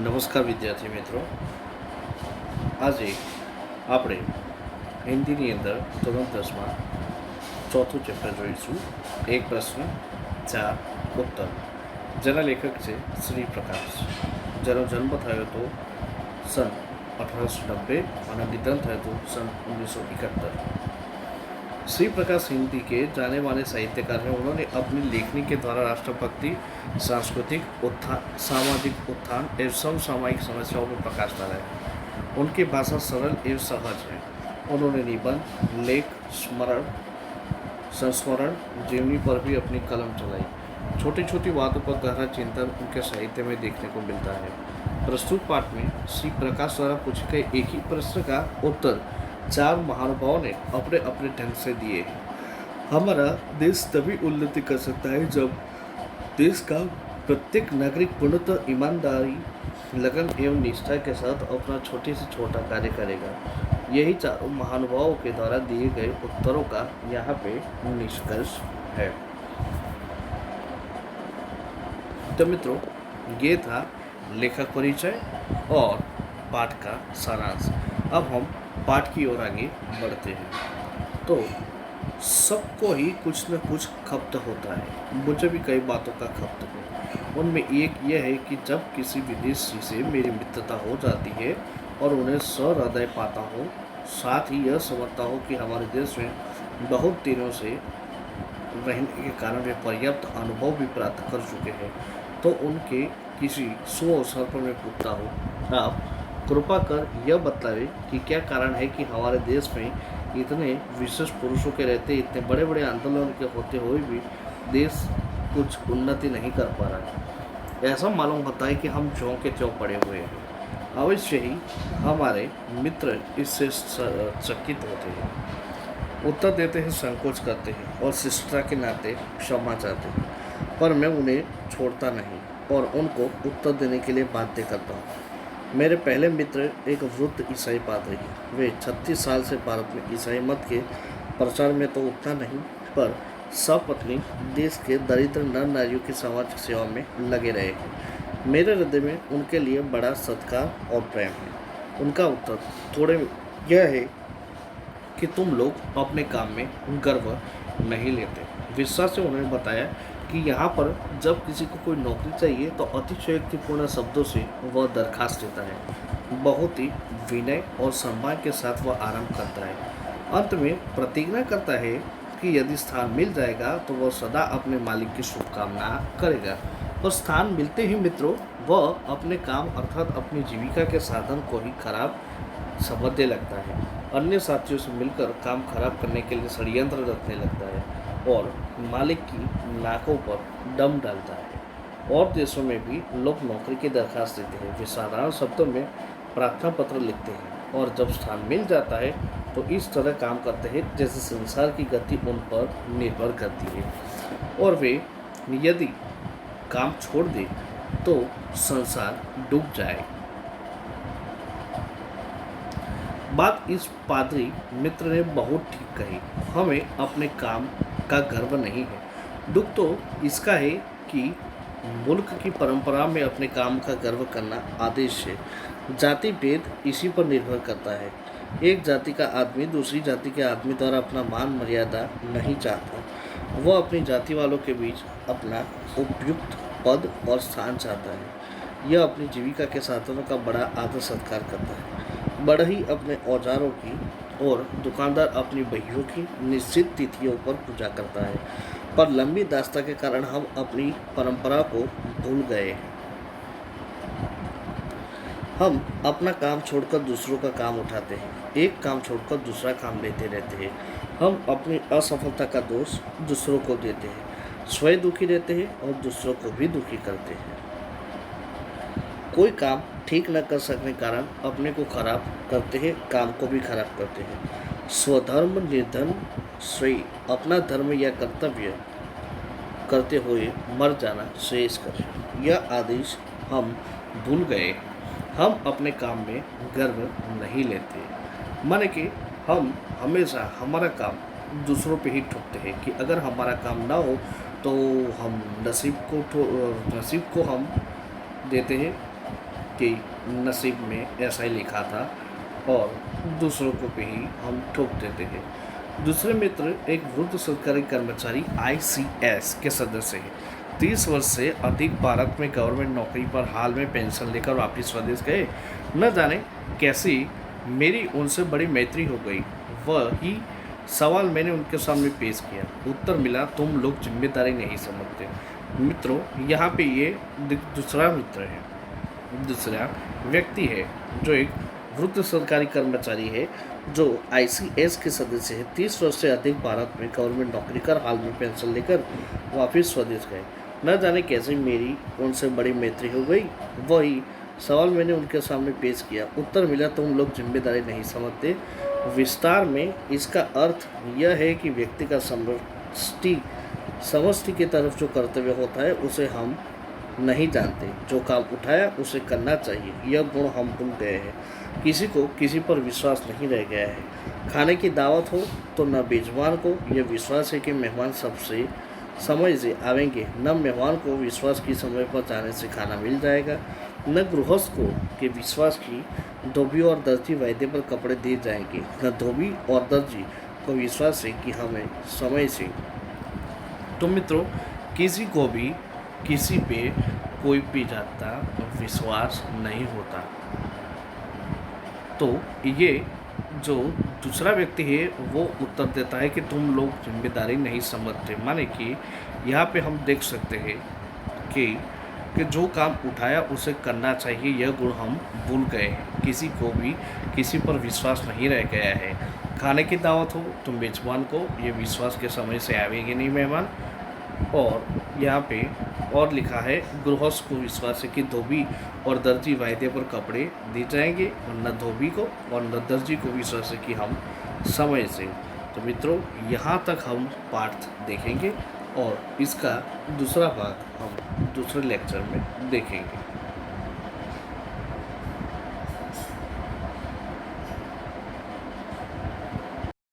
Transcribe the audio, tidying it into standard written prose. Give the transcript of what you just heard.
નમસ્કાર વિદ્યાર્થી મિત્રો, આજે આપણે હિન્દીની અંદર ધોરણ 10માં ચોથું ચેપ્ટર જોઈશું. એક પ્રશ્ન 4 ઉત્તર, જેના લેખક છે શ્રી પ્રકાશ, જેનો જન્મ થયો હતો सन 1890 અને નિધન થયું હતું सन 1971. श्री प्रकाश हिंदी के जाने माने साहित्यकार हैं. उन्होंने अपनी लेखनी के द्वारा राष्ट्रभक्ति, सांस्कृतिक उत्थान, सामाजिक उत्थान एवं समसामयिक समस्याओं में प्रकाश डाला है. उनकी भाषा सरल एवं सहज है. उन्होंने निबंध, लेख, स्मरण, संस्मरण, जीवनी पर भी अपनी कलम चलाई. छोटी छोटी बातों पर गहरा चिंतन उनके साहित्य में देखने को मिलता है. प्रस्तुत पाठ में श्री प्रकाश द्वारा पूछे गए एक ही प्रश्न का उत्तर 4 महानुभावों ने अपने अपने ढंग से दिए हैं. हमारा देश तभी उन्नति कर सकता है जब देश का प्रत्येक नागरिक पूर्णतः ईमानदारी, लगन एवं निष्ठा के साथ अपना छोटे से छोटा कार्य करेगा. यही 4 महानुभावों के द्वारा दिए गए उत्तरों का यहाँ पे निष्कर्ष है. तो मित्रों, ये था लेखक परिचय और पाठ का सारांश. अब हम पाठ की ओर आगे बढ़ते हैं. तो सबको ही कुछ न कुछ खपत होता है. मुझे भी कई बातों का खपत है. उनमें एक यह है कि जब किसी विदेशी से मेरी मित्रता हो जाती है और उन्हें सहृदय पाता हूँ, साथ ही यह समझता हूँ कि हमारे देश में बहुत दिनों से रहने के कारण वे पर्याप्त अनुभव भी प्राप्त कर चुके हैं, तो उनके किसी अवसर पर मैं पूछता हूँ, आप कृपा कर यह बताएं कि क्या कारण है कि हमारे देश में इतने विशेष पुरुषों के रहते, इतने बड़े बड़े आंदोलन के होते हुए भी देश कुछ उन्नति नहीं कर पा रहा है. ऐसा मालूम होता है कि हम ज्यों के त्यों पड़े हुए हैं. अवश्य ही हमारे मित्र इससे चकित होते हैं, उत्तर देते हैं, संकोच करते हैं और शिष्टता के नाते क्षमा चाहते हैं, पर मैं उन्हें छोड़ता नहीं और उनको उत्तर देने के लिए बाध्य करता हूँ. मेरे पहले मित्र एक वृद्ध ईसाई पादरी हैं. वे 36 साल से भारत में ईसाई मत के प्रचार में तो उतना नहीं, पर सपत्नी देश के दरिद्र नर नारियों की सामाजिक सेवा में लगे रहे हैं. मेरे हृदय में उनके लिए बड़ा सत्कार और प्रेम है. उनका उत्तर थोड़े यह है कि तुम लोग अपने काम में गर्व नहीं लेते. विश्वास से उन्होंने बताया कि यहाँ पर जब किसी को कोई नौकरी चाहिए तो अतिशयोक्तिपूर्ण शब्दों से वह दरखास्त देता है. बहुत ही विनय और सम्मान के साथ वह आरंभ करता है. अंत में प्रतिज्ञा करता है कि यदि स्थान मिल जाएगा तो वह सदा अपने मालिक की शुभकामना करेगा. और स्थान मिलते ही मित्रों, वह अपने काम अर्थात अपनी जीविका के साधन को ही खराब समझने लगता है. अन्य साथियों से मिलकर काम खराब करने के लिए षड्यंत्र रचने लगता है और मालिक की नाकों पर दम डालता है. और देशों में भी लोग नौकरी की दरखास्त देते हैं. वे साधारण शब्दों में प्रार्थना पत्र लिखते हैं और जब स्थान मिल जाता है तो इस तरह काम करते हैं जैसे संसार की गति उन पर निर्भर करती है और वे यदि काम छोड़ दे तो संसार डूब जाए. बात इस पादरी मित्र ने बहुत ठीक कही. हमें अपने काम का गर्व नहीं है. दुख तो इसका है कि मुल्क की परंपरा में अपने काम का गर्व करना आदेश है. जाति भेद इसी पर निर्भर करता है. एक जाति का आदमी दूसरी जाति के आदमी द्वारा अपना मान मर्यादा नहीं चाहता. वह अपनी जाति वालों के बीच अपना उपयुक्त पद और स्थान चाहता है. यह अपनी जीविका के साधनों का बड़ा आदर सत्कार करता है. बढ़ई अपने औजारों की और दुकानदार अपनी बहियों की निश्चित तिथियों पर पूजा करता है. पर लंबी दास्ता के कारण हम अपनी परंपरा को भूल गए हैं. हम अपना काम छोड़कर दूसरों का काम उठाते हैं. एक काम छोड़कर दूसरा काम लेते रहते हैं. हम अपनी असफलता का दोष दूसरों को देते हैं. स्वयं दुखी रहते हैं और दूसरों को भी दुखी करते हैं. कोई काम ठीक न कर सकने के कारण अपने को खराब करते हैं, काम को भी खराब करते हैं. स्वधर्म निर्धन श्रेय, अपना धर्म या कर्तव्य करते हुए मर जाना श्रेयस्कर है. यह आदेश हम भूल गए. हम अपने काम में गर्व नहीं लेते. माने कि हम हमेशा हमारा काम दूसरों पे ही ठोकते हैं कि अगर हमारा काम ना हो तो हम नसीब को हम देते हैं कि नसीब में ऐसा ही लिखा था और दूसरों को भी हम ठोक देते हैं। दूसरे मित्र एक वृद्ध सरकारी कर्मचारी ICS के सदस्य हैं। 30 वर्ष से अधिक भारत में गवर्नमेंट नौकरी पर हाल में पेंशन लेकर वापस स्वदेश गए। न जाने कैसी मेरी उनसे बड़ी मैत्री हो गई। वही सवाल मैंने उनके सामने पेश किया। उत्तर मिला, तुम लोग जिम्मेदारी नहीं समझते। मित्रों, यहाँ पे ये दूसरा मित्र है, दूसरा व्यक्ति है जो एक वृद्ध सरकारी कर्मचारी है जो ICS के सदस्य है। 30 वर्ष से अधिक भारत में गवर्नमेंट नौकरी कर हाल में पेंशन लेकर वापस स्वदेश गए। न जाने कैसे मेरी उनसे बड़ी मैत्री हो गई। वही सवाल मैंने उनके सामने पेश किया। उत्तर मिला, तुम लोग जिम्मेदारी नहीं समझते। विस्तार में इसका अर्थ यह है कि व्यक्ति का समष्टि की तरफ जो कर्तव्य होता है उसे हम नहीं जानते। जो काम उठाया उसे करना चाहिए, यह गुण हम भूल गए हैं। किसी को किसी पर विश्वास नहीं रह गया है। खाने की दावत हो तो न मेजबान को यह विश्वास है कि मेहमान सबसे समय से आवेंगे, न मेहमान को विश्वास की समय पर जाने से खाना मिल जाएगा, न गृहस्थ को के विश्वास की धोबी और दर्जी वायदे पर कपड़े दिए जाएंगे, न धोबी और दर्जी को विश्वास है कि हमें समय से। तो मित्रों, किसी को भी किसी पे कोई भी ज़्यादा विश्वास नहीं होता। तो ये जो दूसरा व्यक्ति है वो उत्तर देता है कि तुम लोग जिम्मेदारी नहीं समझते। माने कि यहाँ पे हम देख सकते हैं कि जो काम उठाया उसे करना चाहिए, यह गुण हम भूल गए हैं। किसी को भी किसी पर विश्वास नहीं रह गया है। खाने की दावत हो तो मेजबान को ये विश्वास के समय से आवेंगे नहीं मेहमान। और यहाँ पे और लिखा है, गृहस्थ को विश्वास है कि धोबी और दर्जी वायदे पर कपड़े दिए जाएंगे, और न धोबी को और न दर्जी को विश्वास है कि हम समय से। तो मित्रों, यहाँ तक हम पाठ देखेंगे और इसका दूसरा भाग हम दूसरे लेक्चर में देखेंगे।